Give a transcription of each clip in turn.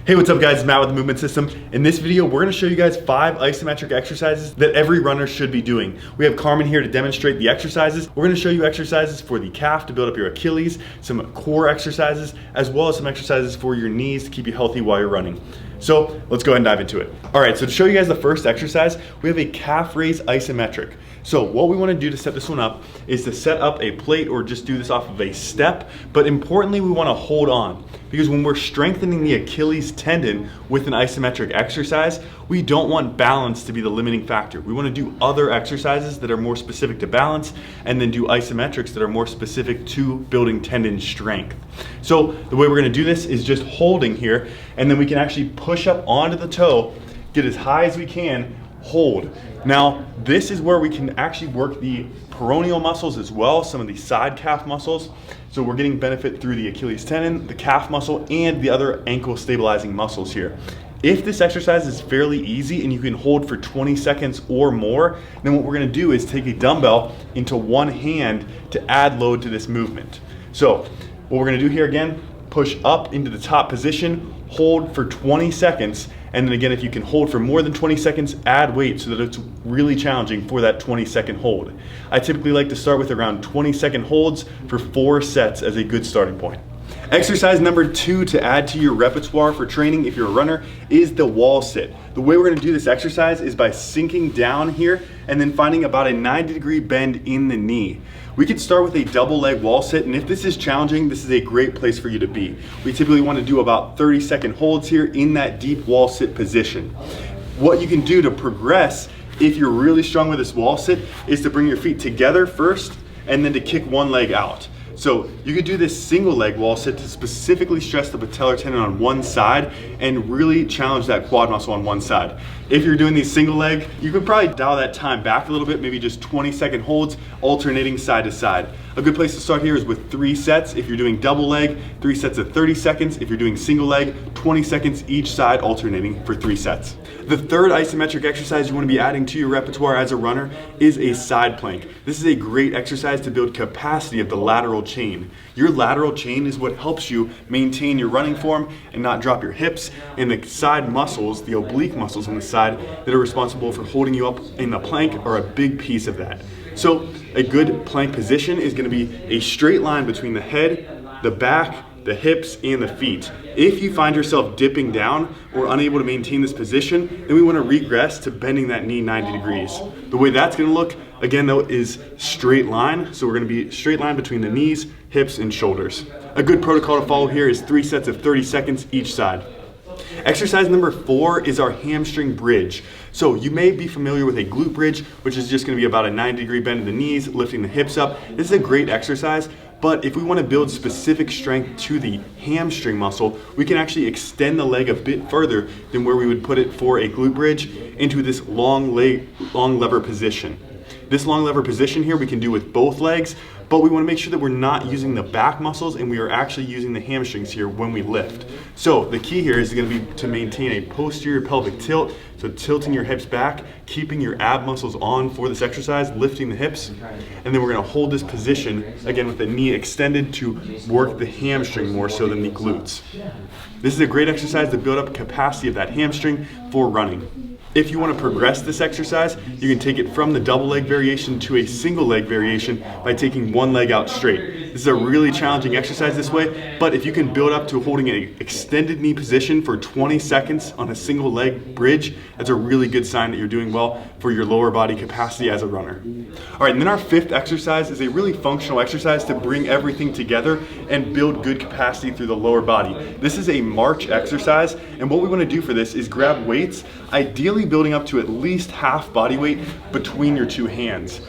Hey, what's up guys, it's Matt with the Movement System. In this video, we're gonna show you guys 5 isometric exercises that every runner should be doing. We have Carmen here to demonstrate the exercises. We're gonna show you exercises for the calf to build up your Achilles, some core exercises, as well as some exercises for your knees to keep you healthy while you're running. So let's go ahead and dive into it. All right, so to show you guys the first exercise, we have a calf raise isometric. So what we wanna do to set this one up is to set up a plate or just do this off of a step, but importantly, we wanna hold on. Because when we're strengthening the Achilles tendon with an isometric exercise, we don't want balance to be the limiting factor. We wanna do other exercises that are more specific to balance and then do isometrics that are more specific to building tendon strength. So the way we're gonna do this is just holding here, and then we can actually push up onto the toe, get as high as we can, hold. Now, this is where we can actually work the peroneal muscles as well, some of the side calf muscles. So we're getting benefit through the Achilles tendon, the calf muscle, and the other ankle stabilizing muscles here. If this exercise is fairly easy and you can hold for 20 seconds or more, then what we're gonna do is take a dumbbell into one hand to add load to this movement. So what we're gonna do here again, push up into the top position, hold for 20 seconds, and then again, if you can hold for more than 20 seconds, add weight so that it's really challenging for that 20-second hold. I typically like to start with around 20-second holds for 4 sets as a good starting point. Exercise number 2 to add to your repertoire for training if you're a runner is the wall sit. The way we're gonna do this exercise is by sinking down here and then finding about a 90-degree bend in the knee. We could start with a double leg wall sit, and if this is challenging, this is a great place for you to be. We typically want to do about 30-second holds here in that deep wall sit position. What you can do to progress if you're really strong with this wall sit is to bring your feet together first and then to kick one leg out. So you could do this single leg wall sit to specifically stress the patellar tendon on one side and really challenge that quad muscle on one side. If you're doing these single leg, you could probably dial that time back a little bit, maybe just 20-second holds, alternating side to side. A good place to start here is with 3 sets. If you're doing double leg, 3 sets of 30 seconds. If you're doing single leg, 20 seconds each side, alternating for 3 sets. The third isometric exercise you want to be adding to your repertoire as a runner is a side plank. This is a great exercise to build capacity of the lateral chain. Your lateral chain is what helps you maintain your running form and not drop your hips, and the side muscles, the oblique muscles on the side that are responsible for holding you up in the plank are a big piece of that. So a good plank position is going to be a straight line between the head, the back, the hips, and the feet. If you find yourself dipping down or unable to maintain this position, then we want to regress to bending that knee 90 degrees. The way that's going to look, again though, is straight line. So we're going to be straight line between the knees, hips, and shoulders. A good protocol to follow here is 3 sets of 30 seconds each side. Exercise number 4 is our hamstring bridge. So you may be familiar with a glute bridge, which is just going to be about a 90-degree bend in the knees, lifting the hips up. This is a great exercise, but if we want to build specific strength to the hamstring muscle, we can actually extend the leg a bit further than where we would put it for a glute bridge into this long lever position. This long lever position here we can do with both legs, but we want to make sure that we're not using the back muscles and we are actually using the hamstrings here when we lift. So the key here is going to be to maintain a posterior pelvic tilt, so tilting your hips back, keeping your ab muscles on for this exercise, lifting the hips, and then we're going to hold this position again with the knee extended to work the hamstring more so than the glutes. This is a great exercise to build up capacity of that hamstring for running. If you want to progress this exercise, you can take it from the double leg variation to a single leg variation by taking one leg out straight. This is a really challenging exercise this way, but if you can build up to holding an extended knee position for 20 seconds on a single leg bridge, that's a really good sign that you're doing well for your lower body capacity as a runner. All right, and then our 5th exercise is a really functional exercise to bring everything together and build good capacity through the lower body. This is a march exercise, and what we want to do for this is grab weights, ideally building up to at least half body weight between your 2 hands.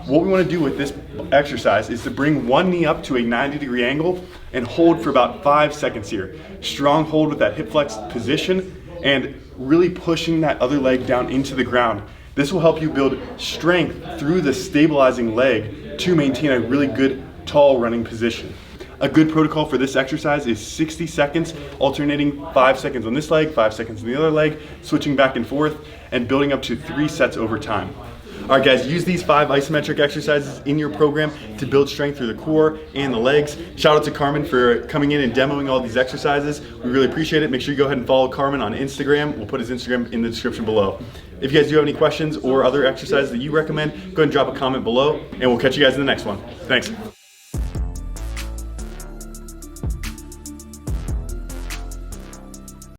What we want to do with this exercise is to bring one knee up to a 90-degree angle and hold for about 5 seconds here. Strong hold with that hip flexed position and really pushing that other leg down into the ground. This will help you build strength through the stabilizing leg to maintain a really good tall running position. A good protocol for this exercise is 60 seconds, alternating 5 seconds on this leg, 5 seconds on the other leg, switching back and forth, and building up to 3 sets over time. All right, guys, use these 5 isometric exercises in your program to build strength through the core and the legs. Shout out to Carmen for coming in and demoing all these exercises. We really appreciate it. Make sure you go ahead and follow Carmen on Instagram. We'll put his Instagram in the description below. If you guys do have any questions or other exercises that you recommend, go ahead and drop a comment below, and we'll catch you guys in the next one. Thanks.